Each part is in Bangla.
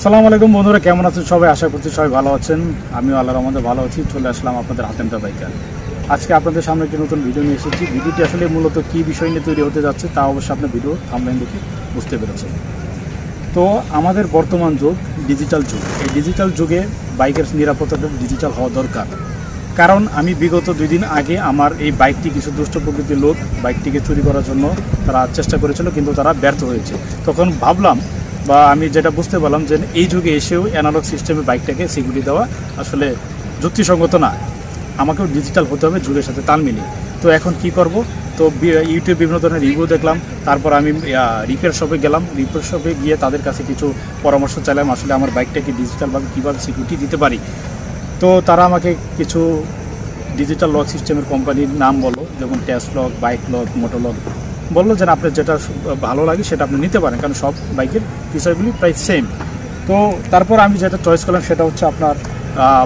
আসসালামু আলাইকুম বন্ধুরা, কেমন আছেন সবাই? আশা করছি সবাই ভালো আছেন। আমিও আল্লাহর রহমতে ভালো আছি। চলে আসলাম আপনাদের হাতেমটা বাইকার। আজকে আপনাদের সামনে একটি নতুন ভিডিও নিয়ে এসেছি। ভিডিওটি আসলে মূলত কী বিষয় নিয়ে তৈরি হতে যাচ্ছে তা অবশ্যই আপনার ভিডিও থাম্বনেল দেখে বুঝতে পেরেছেন। তো আমাদের বর্তমান যুগ ডিজিটাল যুগ। এই ডিজিটাল যুগে বাইকের নিরাপত্তাটা ডিজিটাল হওয়া দরকার। কারণ আমি বিগত 2 দিন আগে আমার এই বাইকটি কিছু দুষ্ট প্রকৃতির লোক বাইকটিকে চুরি করার জন্য তারা চেষ্টা করেছিল, কিন্তু তারা ব্যর্থ হয়েছে। তখন ভাবলাম বা আমি যেটা বুঝতে পারলাম যে এই যুগে এসেও অ্যানালগ সিস্টেমে বাইকটাকে সিকিউরিটি দেওয়া আসলে যুক্তিসঙ্গত না। আমাকেও ডিজিটাল হতে হবে যুগের সাথে তাল মিলিয়ে। তো এখন কি করব? তো ইউটিউবে বিভিন্ন ধরনের রিভিউ দেখলাম, তারপর আমি রিপেয়ার শপে গেলাম। রিপেয়ার শপে গিয়ে তাদের কাছে কিছু পরামর্শ চাইলাম আসলে আমার বাইকটাকে ডিজিটালভাবে কীভাবে সিকিউরিটি দিতে পারি। তো তারা আমাকে কিছু ডিজিটাল লক সিস্টেমের কোম্পানির নাম বলো, যেমন টেসলক, বাইক লক, মোটোলক বললো যে আপনার যেটা ভালো লাগে সেটা আপনি নিতে পারেন, কারণ সব বাইকের ফিচারগুলি প্রায় সেম। তো তারপর আমি যেটা চয়েস করলাম সেটা হচ্ছে আপনার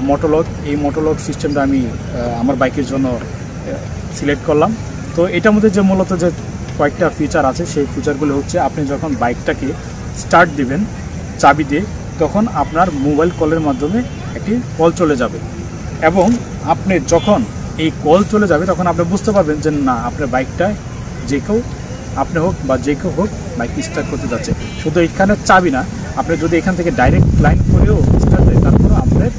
মোটোলক। এই মোটোলক সিস্টেমটা আমি আমার বাইকের জন্য সিলেক্ট করলাম। তো এটার মধ্যে যে মূলত যে কয়েকটা ফিচার আছে সেই ফিচারগুলো হচ্ছে আপনি যখন বাইকটাকে স্টার্ট দিবেন চাবি দিয়ে, তখন আপনার মোবাইল কলের মাধ্যমে একটি কল চলে যাবে, এবং আপনি যখন এই কল চলে যাবে তখন আপনি বুঝতে পারবেন যে না, আপনার বাইকটায় যে কেউ, আপনি হোক বা যে কেউ হোক, বাইক স্টার্ট করতে যাচ্ছে। শুধু এখানে চাবি না, আপনি যদি এখান থেকে ডাইরেক্ট লাইন করেও স্টার্ট দেয় তারপরে আপনার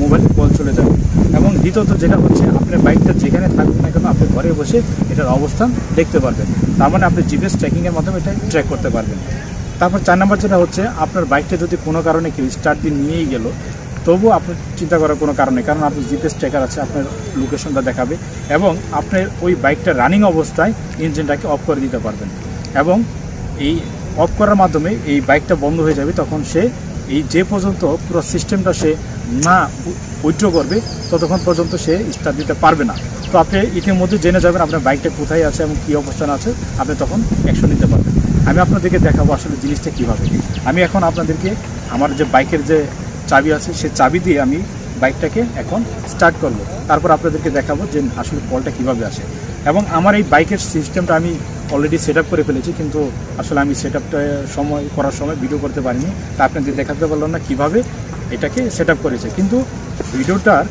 মোবাইলে কল চলে যাবে। এবং দ্বিতীয়ত যেটা হচ্ছে আপনার বাইকটা যেখানে থাকবে না কেন আপনি ঘরে বসে এটার অবস্থান দেখতে পারবেন। তার মানে আপনি জিপিএস ট্র্যাকিংয়ের মাধ্যমে এটা ট্র্যাক করতে পারবেন। তারপর 4 নম্বর যেটা হচ্ছে আপনার বাইকটা যদি কোনো কারণে কেউ স্টার্ট দিয়ে নিয়েই গেল, তবুও আপনার চিন্তা করার কোনো কারণ নেই, কারণ আপনার জিপিএস ট্র্যাকার আছে, আপনার লোকেশনটা দেখাবে, এবং আপনার ওই বাইকটা রানিং অবস্থায় ইঞ্জিনটাকে অফ করে দিতে পারবেন। এবং এই অফ করার মাধ্যমে এই বাইকটা বন্ধ হয়ে যাবে, তখন সে এই যে পর্যন্ত পুরো সিস্টেমটা সে না উইথড্র করবে ততক্ষণ পর্যন্ত সে স্টার্ট দিতে পারবে না। তো আপনি ইতিমধ্যে জেনে যাবেন আপনার বাইকটা কোথায় আছে এবং কী অবস্থান আছে, আপনি তখন অ্যাকশন নিতে পারবেন। আমি আপনাদেরকে দেখাবো আসলে জিনিসটা কীভাবে। আমি এখন আপনাদেরকে আমার যে বাইকের যে চাবি আছে সেই চাবি দিয়ে আমি বাইকটাকে এখন স্টার্ট করব, তারপর আপনাদেরকে দেখাবো যে আসলে কলটা কীভাবে আসে। এবং আমার এই বাইকের সিস্টেমটা আমি অলরেডি সেট আপ করে ফেলেছি, কিন্তু আসলে আমি সেট আপটা করার সময় ভিডিও করতে পারিনি, তা আপনাদের দেখাতে পারলাম না কীভাবে এটাকে সেট আপ করেছে। কিন্তু ভিডিওটার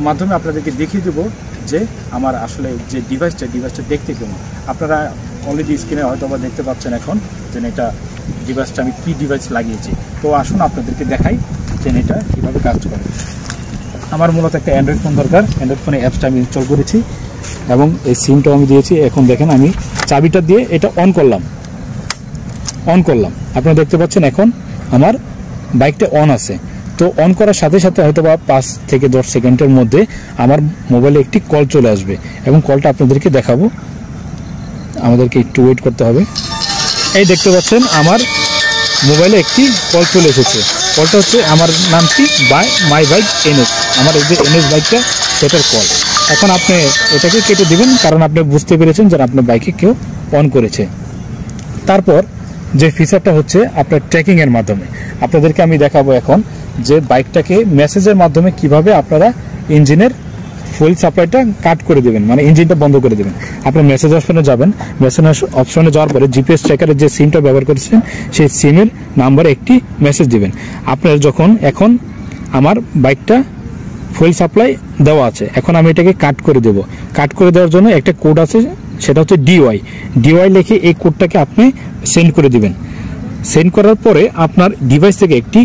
মাধ্যমে আপনাদেরকে দেখিয়ে দেবো যে আমার আসলে যে ডিভাইসটা দেখতে কেমন। আপনারা অলরেডি স্ক্রিনে হয়তো আবার দেখতে পাচ্ছেন এখন যে এটা ডিভাইসটা আমি কী ডিভাইস লাগিয়েছি। তো আসুন আপনাদেরকে দেখাই যে এটা কীভাবে কাজ করে। আমার মূলত একটা অ্যান্ড্রয়েড ফোন দরকার। অ্যান্ড্রয়েড ফোনে অ্যাপসটা আমি ইনস্টল করেছি এবং এই সিমটাও আমি দিয়েছি। এখন দেখেন আমি চাবিটা দিয়ে এটা অন করলাম। আপনারা দেখতে পাচ্ছেন এখন আমার বাইকটা অন আছে। তো অন করার সাথে সাথে হয়তো বা 5 থেকে 10 সেকেন্ডের মধ্যে আমার মোবাইলে একটি কল চলে আসবে, এবং কলটা আপনাদেরকে দেখাবো। আমাদেরকে একটু ওয়েট করতে হবে। এই দেখতে পাচ্ছেন আমার মোবাইলে একটি কল চলে এসেছে। কলটা হচ্ছে আমার নামটি মাই বাইক এনএস, আমার এই যে এনএস বাইকটা সেটার কল। এখন আপনি এটাকে কেটে দিবেন, কারণ আপনি বুঝতে পেরেছেন যে আপনার বাইকে কেউ অন করেছে। তারপর যে ফিচারটা হচ্ছে আপনার ট্র্যাকিংয়ের মাধ্যমে আপনাদেরকে আমি দেখাবো এখন যে বাইকটাকে মেসেজের মাধ্যমে কিভাবে আপনারা ইঞ্জিনের ফুয়েল সাপ্লাইটা কাট করে দেবেন, মানে ইঞ্জিনটা বন্ধ করে দেবেন। আপনার মেসেজ অপশনে যাবেন, মেসেজ অপশনে যাওয়ার পরে জিপিএস ট্র্যাকারের যে সিমটা ব্যবহার করেছেন সেই সিমের নাম্বারে একটি মেসেজ দিবেন। আপনার যখন এখন আমার বাইকটা ফুয়েল সাপ্লাই দেওয়া আছে, এখন আমি এটাকে কাট করে দেব। কাট করে দেওয়ার জন্য একটা কোড আছে, সেটা হচ্ছে ডিওয়াই লিখে এই কোডটাকে আপনি সেন্ড করে দিবেন। সেন্ড করার পরে আপনার ডিভাইস থেকে একটি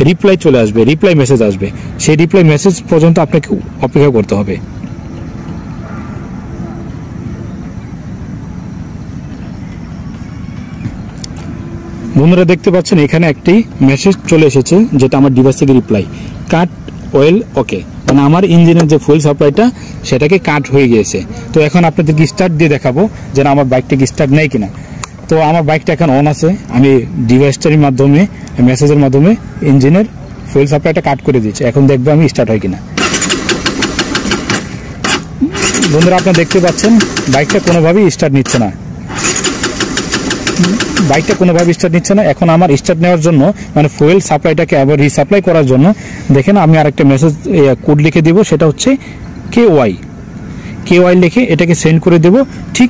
রিপ্লাই চলে আসবে, রিপ্লাই মেসেজ আসবে। সেই রিপ্লাই মেসেজ পর্যন্ত আপনাকে অপেক্ষা করতে হবে। বন্ধুরা দেখতে পাচ্ছেন এখানে একটি মেসেজ চলে এসেছে, যেটা আমার ডিভাইস থেকে রিপ্লাই, কাট ওয়েল ওকে, মানে আমার ইঞ্জিনের যে ফুয়েল সাপ্লাইটা সেটাকে কাট হয়ে গিয়েছে। তো এখন আপনাদেরকে স্টার্ট দিয়ে দেখাবো যে আমার বাইকটাকে স্টার্ট নেয় কিনা। তো আমার বাইকটা এখন অন আছে, আমি ডিভাইসটার মাধ্যমে মেসেজের মাধ্যমে ইঞ্জিনের ফুয়েল সাপ্লাইটা কাট করে দিয়েছি। এখন দেখবো আমি স্টার্ট হয় কিনা। বন্ধুরা আপনারা দেখতে পাচ্ছেন বাইকটা কোনোভাবেই স্টার্ট নিচ্ছে না। এখন আমার স্টার্ট নেওয়ার জন্য, মানে ফুয়েল সাপ্লাইটাকে আবার রিসাপ্লাই করার জন্য দেখেন আমি আরেকটা মেসেজ কোড লিখে দিব, সেটা হচ্ছে কেওয়াই লিখে এটাকে সেন্ড করে দেব। ঠিক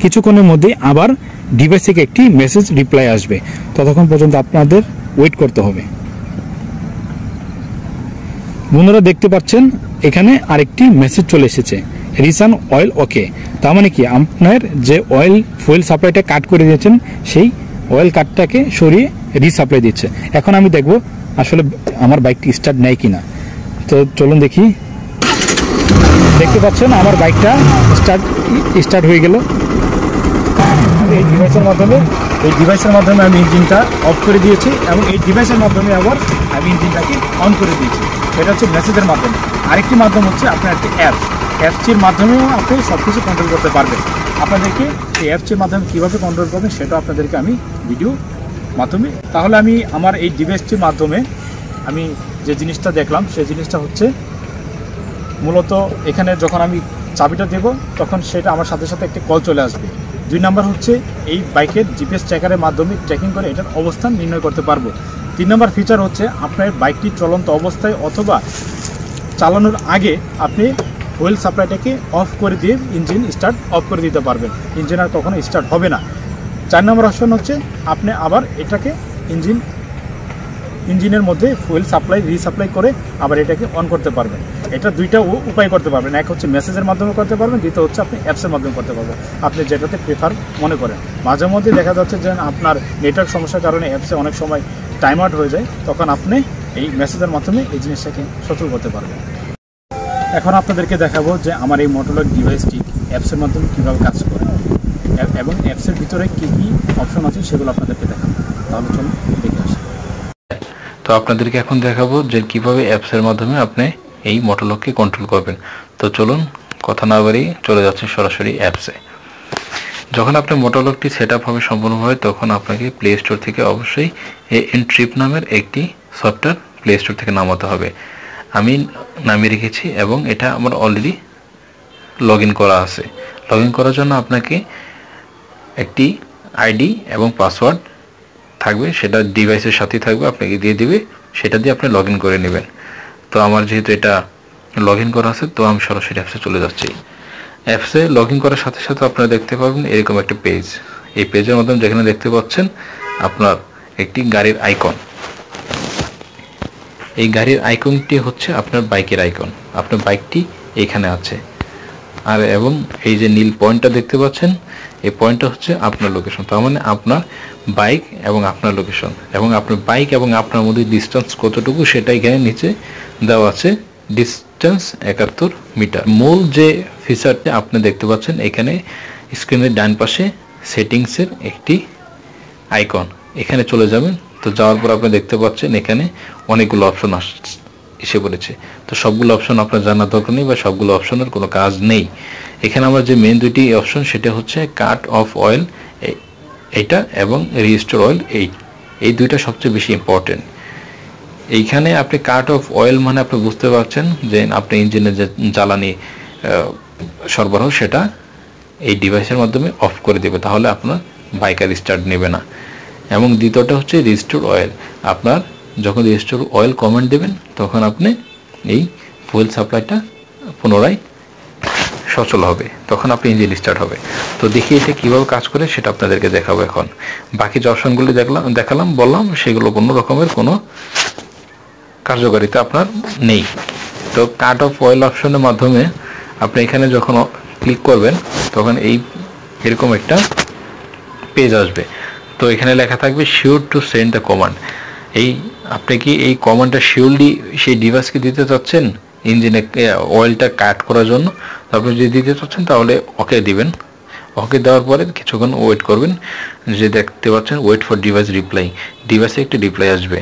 কিছুক্ষণের মধ্যে আবার ডিভাইস থেকে একটি মেসেজ রিপ্লাই আসবে, ততক্ষণ পর্যন্ত আপনাদের ওয়েট করতে হবে। বন্ধুরা দেখতে পাচ্ছেন এখানে আরেকটি মেসেজ চলে এসেছে, রিসান অয়েল ওকে। তার মানে কি আপনার যে অয়েল ফুয়েল সাপ্লাইটা কাট করে দিয়েছেন সেই অয়েল কাটটাকে সরিয়ে রিসাপ্লাই দিচ্ছে। এখন আমি দেখব আসলে আমার বাইকটি স্টার্ট নেয় কিনা। তো চলুন দেখি। দেখতে পাচ্ছেন আমার বাইকটা স্টার্ট হয়ে গেল। এই ডিভাইসের মাধ্যমে আমি ইঞ্জিনটা অফ করে দিয়েছি এবং এই ডিভাইসের মাধ্যমে আবার আমি ইঞ্জিনটাকে অন করে দিয়েছি। এটা হচ্ছে মেসেজের মাধ্যমে। আরেকটি মাধ্যম হচ্ছে আপনার একটি অ্যাপসের মাধ্যমেও আপনি সব কিছু কন্ট্রোল করতে পারবেন। আপনাদেরকে এই অ্যাপসের মাধ্যমে কীভাবে কন্ট্রোল করবেন সেটা আপনাদেরকে আমি ভিডিও মাধ্যমে, তাহলে আমি আমার এই ডিভাইসটির মাধ্যমে আমি যে জিনিসটা দেখলাম সেই জিনিসটা হচ্ছে মূলত এখানে যখন আমি চাবিটা দেব তখন সেটা আমার সাথে সাথে একটি কল চলে আসবে। 2 নাম্বার হচ্ছে এই বাইকের জিপিএস ট্র্যাকারের মাধ্যমে ট্র্যাকিং করে এটার অবস্থান নির্ণয় করতে পারবো। 3 নম্বর ফিচার হচ্ছে আপনার বাইকটি চলন্ত অবস্থায় অথবা চালানোর আগে আপনি ফুয়েল সাপ্লাইটাকে অফ করে দিয়ে ইঞ্জিন স্টার্ট অফ করে দিতে পারবেন, ইঞ্জিন আর কখনো স্টার্ট হবে না। 4 নম্বর অপশন হচ্ছে আপনি আবার এটাকে ইঞ্জিনের মধ্যে ফুয়েল সাপ্লাই রিসাপ্লাই করে আবার এটাকে অন করতে পারবেন। এটা দুইটা উপায় করতে পারবেন, এক হচ্ছে মেসেজের মাধ্যমে করতে পারবেন, দ্বিতীয় হচ্ছে আপনি অ্যাপসের মাধ্যমে করতে পারবেন, আপনি যেটাতে প্রেফার মনে করেন। মাঝে মধ্যে দেখা যাচ্ছে যে আপনার নেটওয়ার্ক সমস্যার কারণে অ্যাপসে অনেক সময় টাইম আউট হয়ে যায়, তখন আপনি এই মেসেজের মাধ্যমে এই জিনিসটাকে সচল করতে পারবেন। এখন আপনাদেরকে দেখাবো যে আমার এই মোটোলক ডিভাইসটি অ্যাপসের মাধ্যমে কীভাবে কাজ করে এবং অ্যাপসের ভিতরে কী কী অপশন আছে সেগুলো আপনাদেরকে দেখাবো। তাহলে চলুন দেখে আসি। তো আপনাদেরকে এখন দেখাবো যে কিভাবে অ্যাপসের মাধ্যমে আপনি এই মোটোলককে কন্ট্রোল করবেন। তো চলুন কথা না বাড়িয়ে চলে যাচ্ছে সরাসরি অ্যাপসে। যখন আপনার মোটোলকটি সেট আপ হবে সম্পূর্ণভাবে তখন আপনাকে প্লে স্টোর থেকে অবশ্যই ট্রিপ নামের একটি সফটওয়্যার প্লে স্টোর থেকে নামাতে হবে। আমি নামিয়ে রেখেছি এবং এটা আমার অলরেডি লগ ইন করা আছে। লগ ইন করার জন্য আপনাকে একটি আইডি এবং পাসওয়ার্ড থাকবে, সেটা ডিভাইসের সাথেই থাকবে, আপনাকে দিয়ে দিবে, সেটা দিয়ে আপনি লগ ইন করে নেবেন। তো আমার যেহেতু এটা লগ ইন করা আছে তো আমি সরাসরি অ্যাপসে চলে যাচ্ছি। অ্যাপসে লগ ইন করার সাথে সাথে আপনারা দেখতে পাবেন এরকম একটা পেজ। এই পেজের মাধ্যমে যেখানে দেখতে পাচ্ছেন আপনার একটি গাড়ির আইকন। এই গাড়ির আইকনটি হচ্ছে আপনার বাইকের আইকন, আপনার বাইকটি এইখানে আছে। আর এবং এই যে নীল পয়েন্টটা দেখতে পাচ্ছেন এই পয়েন্টটা হচ্ছে আপনার লোকেশন। তার মানে আপনার বাইক এবং আপনার লোকেশন এবং আপনার বাইক এবং আপনার মধ্যে ডিস্টেন্স কতটুকু সেটা এখানে নিচে দেওয়া আছে, ডিস্টেন্স 71 মিটার। মূল যে ফিচারটা আপনি দেখতে পাচ্ছেন এখানে স্ক্রিনের ডান পাশে সেটিংসের একটি আইকন, এখানে চলে যাবেন। তো যাওয়ার পর আপনি দেখতে পাচ্ছেন এখানে অনেকগুলো অপশন এসে পড়েছে। তো সবগুলো অপশন আপনার জানার দরকার নেই বা সবগুলো অপশনের কোনো কাজ নেই। এখানে আমার যে মেন দুইটি অপশন সেটা হচ্ছে কাট অফ অয়েল এইটা এবং রিস্টোর অয়েল, এই দুইটা সবচেয়ে বেশি ইম্পর্টেন্ট। এইখানে আপনি কাট অফ অয়েল মানে আপনি বুঝতে পারছেন যে আপনি ইঞ্জিনের যে জ্বালানি সরবরাহ সেটা এই ডিভাইসের মাধ্যমে অফ করে দেবে, তাহলে আপনার বাইক আর স্টার্ট নেবে না। এবং দ্বিতীয়টা হচ্ছে রিস্টোর অয়েল, আপনার যখন রিস্টোর অয়েল কমেন্ট দেবেন তখন আপনি এই ফুয়েল সাপ্লাইটা পুনরায় সচল হবে, তখন আপনি ইঞ্জিন স্টার্ট হবে। তো দেখি এটা কীভাবে কাজ করে সেটা আপনাদেরকে দেখাবো। এখন বাকি যে অপশনগুলি দেখালাম বললাম সেগুলো কোনো রকমের কোনো কার্যকারিতা আপনার নেই। তো কাট অফ অয়েল অপশনের মাধ্যমে আপনি এখানে যখন ক্লিক করবেন তখন এরকম একটা পেজ আসবে। তো এখানে লেখা থাকবে sure to send the command. আপনি কি এই কমান্ডটা শিওরলি সেই ডিভাইসকে দিতে চাচ্ছেন ইঞ্জিনে অয়েলটা কাট করার জন্য? তারপরে যদি দিতে চাচ্ছেন তাহলে ওকে দিবেন। ওকে দেওয়ার পরে কিছুক্ষণ ওয়েট করবেন, যে দেখতে পাচ্ছেন ওয়েট ফর ডিভাইস রিপ্লাই, ডিভাইসে একটি রিপ্লাই আসবে,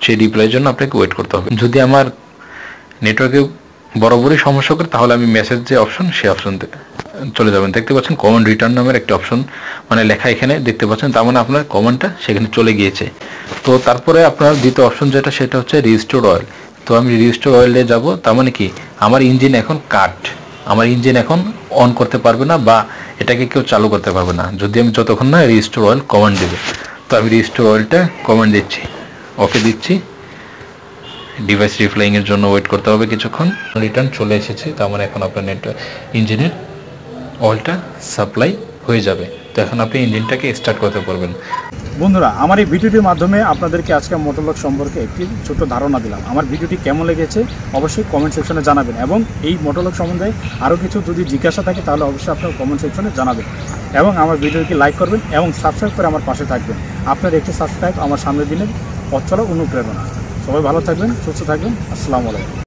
সেই রিপ্লাইয়ের জন্য আপনাকে ওয়েট করতে হবে। যদি আমার নেটওয়ার্কে বরাবরই সমস্যা করে তাহলে আমি মেসেজ যে অপশন সেই অপশন চলে যাবেন। দেখতে পাচ্ছেন কমান্ড রিটার্ন নামের একটা অপশন মানে লেখা এখানে দেখতে পাচ্ছেন, তার মানে আপনার কমান্ডটা সেখানে চলে গিয়েছে। তো তারপরে আপনার দ্বিতীয় অপশন যেটা সেটা হচ্ছে রিস্টোর অয়েল। তো আমি রিস্টোর অয়েলে যাব, তার মানে কি আমার ইঞ্জিন এখন কাট, আমার ইঞ্জিন এখন অন করতে পারবে না বা এটাকে কেউ চালু করতে পারবে না যদি আমি যতক্ষণ না রিস্টোর অয়েল কমান্ড দেবে। তো আমি রিস্টোর অয়েলটা কমান্ড দিচ্ছি, ওকে দিচ্ছি। ডিভাইস রিপ্লাইং এর জন্য ওয়েট করতে হবে কিছুক্ষণ। রিটার্ন চলে এসেছে, তার মানে এখন আপনার ইঞ্জিনের অয়েলটা সাপ্লাই হয়ে যাবে। তো এখন আপনি ইঞ্জিনটাকে স্টার্ট করতে পারবেন। বন্ধুরা, আমার এই ভিডিওটির মাধ্যমে আপনাদেরকে আজকে মোটরলক সম্পর্কে একটি ছোট্ট ধারণা দিলাম। আমার ভিডিওটি কেমন লেগেছে অবশ্যই কমেন্ট সেকশনে জানাবেন, এবং এই মোটরলক সম্বন্ধে আরও কিছু যদি জিজ্ঞাসা থাকে তাহলে অবশ্যই আপনার কমেন্ট সেকশনে জানাবেন, এবং আমার ভিডিওটি লাইক করবেন এবং সাবস্ক্রাইব করে আমার পাশে থাকবেন। আপনার একটি সাবস্ক্রাইব আমার সামনের দিনের পথ চলার অনুপ্রেরণা। সবাই ভালো থাকবেন, সুস্থ থাকবেন। আসসালামু আলাইকুম।